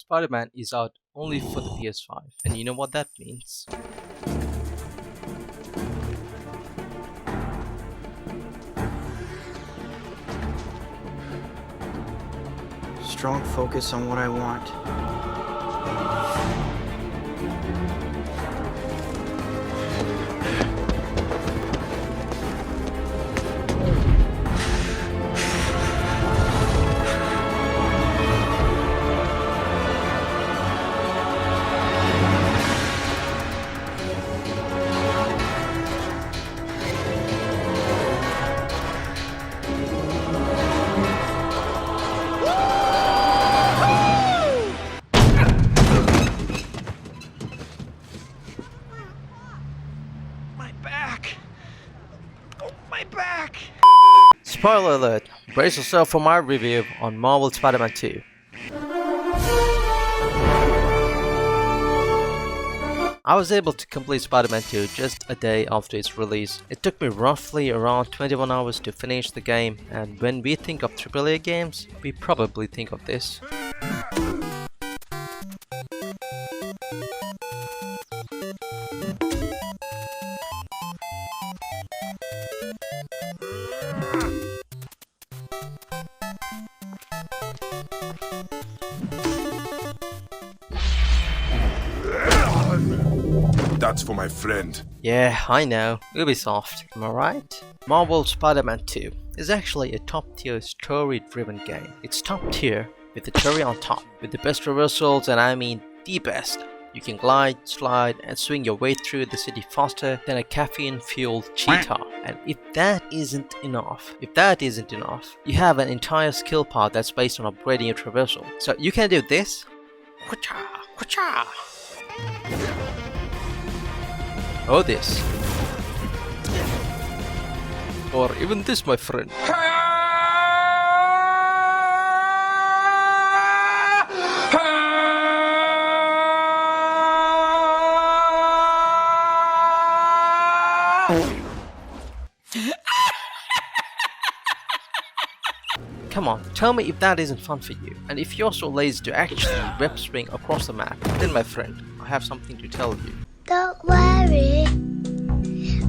Spider-Man is out only for the PS5, and you know what that means. Strong focus on what I want. Spoiler alert, brace yourself for my review on Marvel Spider-Man 2. I was able to complete Spider-Man 2 just a day after its release. It took me roughly around 21 hours to finish the game, and when we think of AAA games, we probably think of this. That's for my friend. Yeah, I know, Ubisoft, am I right? Marvel Spider-Man 2 is actually a top-tier story-driven game. It's top tier with the cherry on top, with the best reversals, and I mean the best. You can glide, slide, and swing your way through the city faster than a caffeine-fueled cheetah. And if that isn't enough, you have an entire skill path that's based on upgrading your traversal. So you can do this, or this, or even this, my friend. Come on, tell me if that isn't fun for you. And if you're so lazy to actually web swing across the map, then my friend, I have something to tell you. Don't worry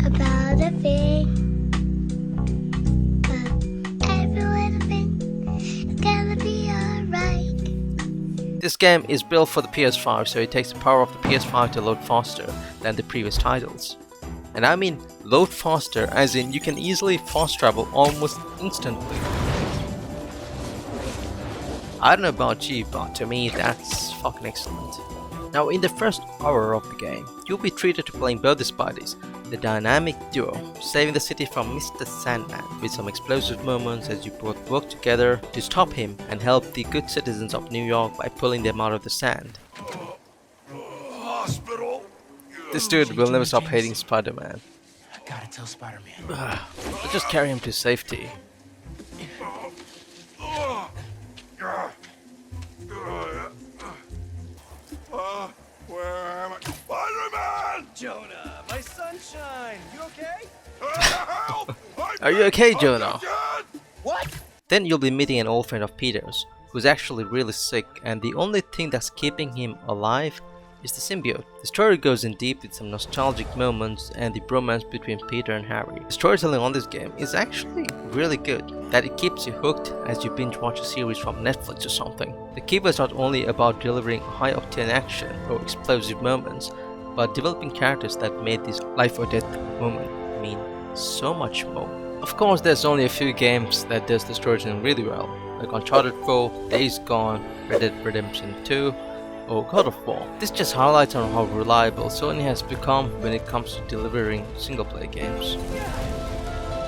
about a thing. Every little thing is gonna be alright. This game is built for the PS5, so it takes the power of the PS5 to load faster than the previous titles. And I mean load faster as in you can easily fast travel almost instantly. I don't know about you, but to me that's fucking excellent. Now in the first hour of the game, you'll be treated to playing both the Spideys, the dynamic duo, saving the city from Mr. Sandman with some explosive moments as you both work together to stop him and help the good citizens of New York by pulling them out of the sand. Hospital. This dude will never stop hating Spider-Man. I gotta tell Spider-Man. Let's just carry him to safety. Where am I? Spider-Man! Jonah, my sunshine, you okay? Help! Are you okay, Jonah? What? Then you'll be meeting an old friend of Peter's, who's actually really sick, and the only thing that's keeping him alive is the symbiote. The story goes in deep with some nostalgic moments and the bromance between Peter and Harry. The storytelling on this game is actually really good, that it keeps you hooked as you binge watch a series from Netflix or something. The key was not only about delivering high-octane action or explosive moments, but developing characters that made this life or death moment mean so much more. Of course, there's only a few games that does the storytelling really well, like Uncharted 4, Days Gone, Red Dead Redemption 2, or God of War. This just highlights on how reliable Sony has become when it comes to delivering single-player games.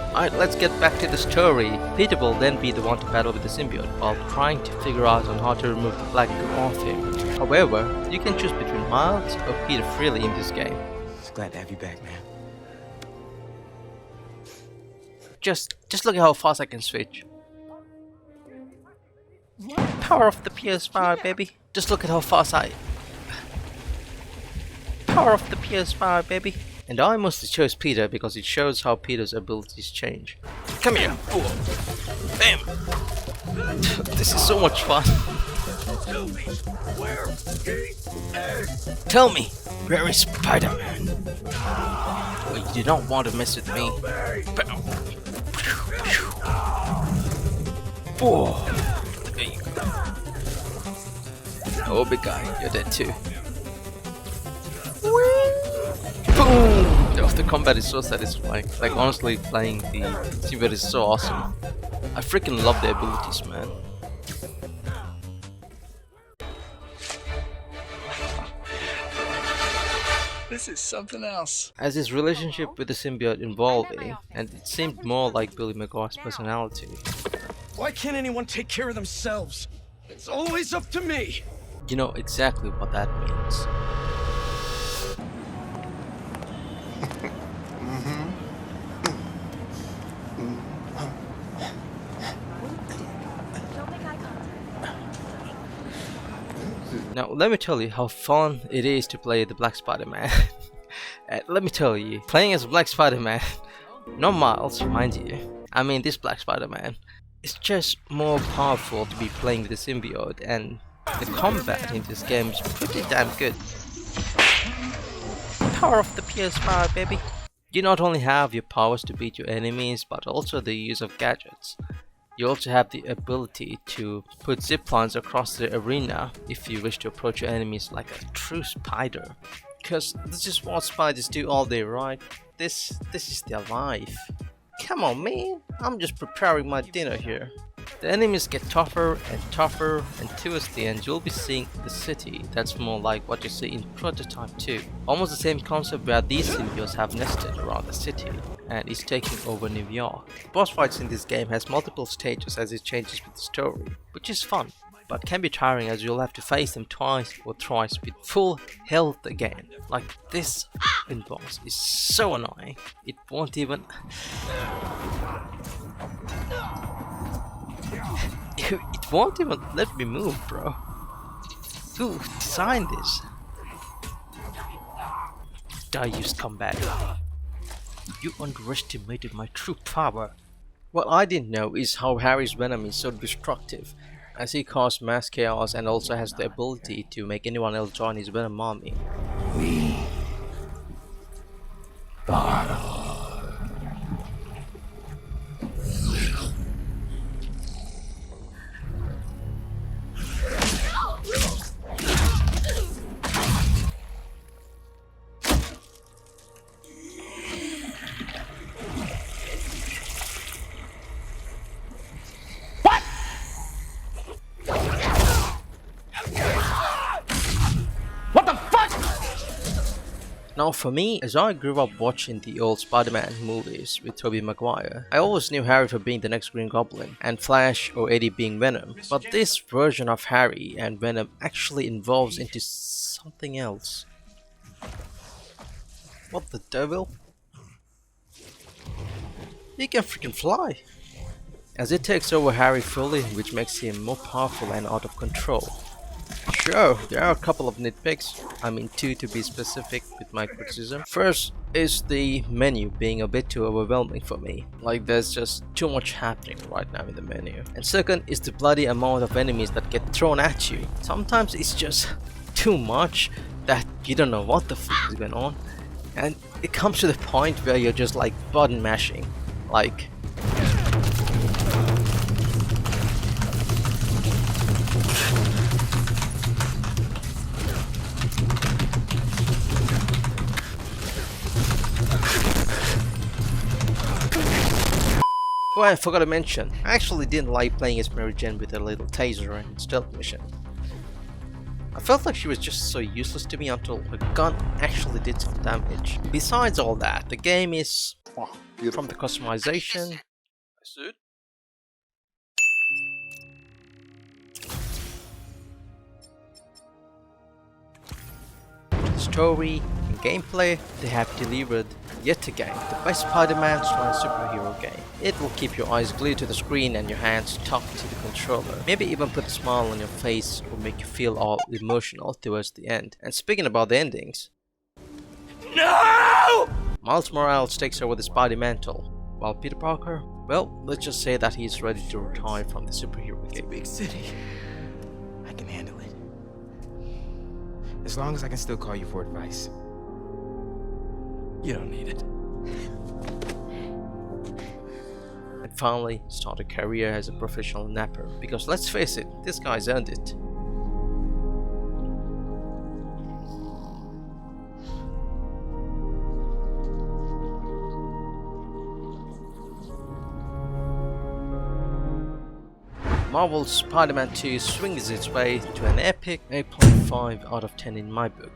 Alright, let's get back to the story. Peter will then be the one to battle with the symbiote while trying to figure out on how to remove the black goo off him. However, you can choose between Miles or Peter freely in this game. Just glad to have you back, man. Just look at how fast I can switch. Power of the PS5, baby. Just look at how fast Power of the PS5, baby. And I mostly chose Peter because it shows how Peter's abilities change. Come here! Ooh. Bam! This is so much fun. Tell me where he is. Tell me, where is Spider-Man? Oh, you do not want to mess with me. Oh, there you go. Oh, big guy, you're dead too. Boom! Oh, the combat is so satisfying. Like, honestly, playing the symbiote is so awesome. I freaking love the abilities, man. This is something else. As his relationship with the symbiote evolving, and it seemed more like Billy McGuire's personality. Why can't anyone take care of themselves? It's always up to me. You know exactly what that means. Now let me tell you how fun it is to play the Black Spider-Man. Let me tell you, playing as Black Spider-Man, no Miles, mind you, I mean this Black Spider-Man, it's just more powerful to be playing with the symbiote, and the combat in this game is pretty damn good. Power of the PS5, baby! You not only have your powers to beat your enemies, but also the use of gadgets. You also have the ability to put zip lines across the arena if you wish to approach your enemies like a true spider. Because this is what spiders do all day, right? This is their life. Come on, man, I'm just preparing my dinner here. The enemies get tougher and towards the end you'll be seeing the city that's more like what you see in Prototype 2. Almost the same concept where these symbiotes have nested around the city and is taking over New York. Boss fights in this game has multiple stages as it changes with the story, which is fun, but can be tiring as you'll have to face them twice or thrice with full health again. Like this boss is so annoying, it won't even... It won't even let me move, bro. Who designed this? Die, you scumbag. You underestimated my true power. What I didn't know is how Harry's venom is so destructive, as he causes mass chaos and also has the ability to make anyone else join his venom army. Now for me, as I grew up watching the old Spider-Man movies with Tobey Maguire, I always knew Harry for being the next Green Goblin, and Flash or Eddie being Venom. But this version of Harry and Venom actually evolves into something else. What the devil? He can freaking fly! As it takes over Harry fully, which makes him more powerful and out of control. Sure, there are a couple of nitpicks, I mean 2 to be specific with my criticism. First is the menu being a bit too overwhelming for me, like there's just too much happening right now in the menu. And second is the bloody amount of enemies that get thrown at you. Sometimes it's just too much that you don't know what the fuck is going on, and it comes to the point where you're just like button mashing, like... Oh, I forgot to mention, I actually didn't like playing as Mary Jane with her little taser and stealth mission. I felt like she was just so useless to me until her gun actually did some damage. Besides all that, the game is, from the customization, story and gameplay, they have delivered yet again the best Spider-Man / superhero game. It will keep your eyes glued to the screen and your hands tucked to the controller. Maybe even put a smile on your face or make you feel all emotional towards the end. And speaking about the endings, no! Miles Morales takes over the Spidey mantle, while Peter Parker, well, let's just say that he's ready to retire from the superhero game. Big city. I can handle it. As long as I can still call you for advice. You don't need it. And finally start a career as a professional napper, because let's face it, this guy's earned it. Marvel's Spider-Man 2 swings its way to an epic 8.5 out of 10 in my book.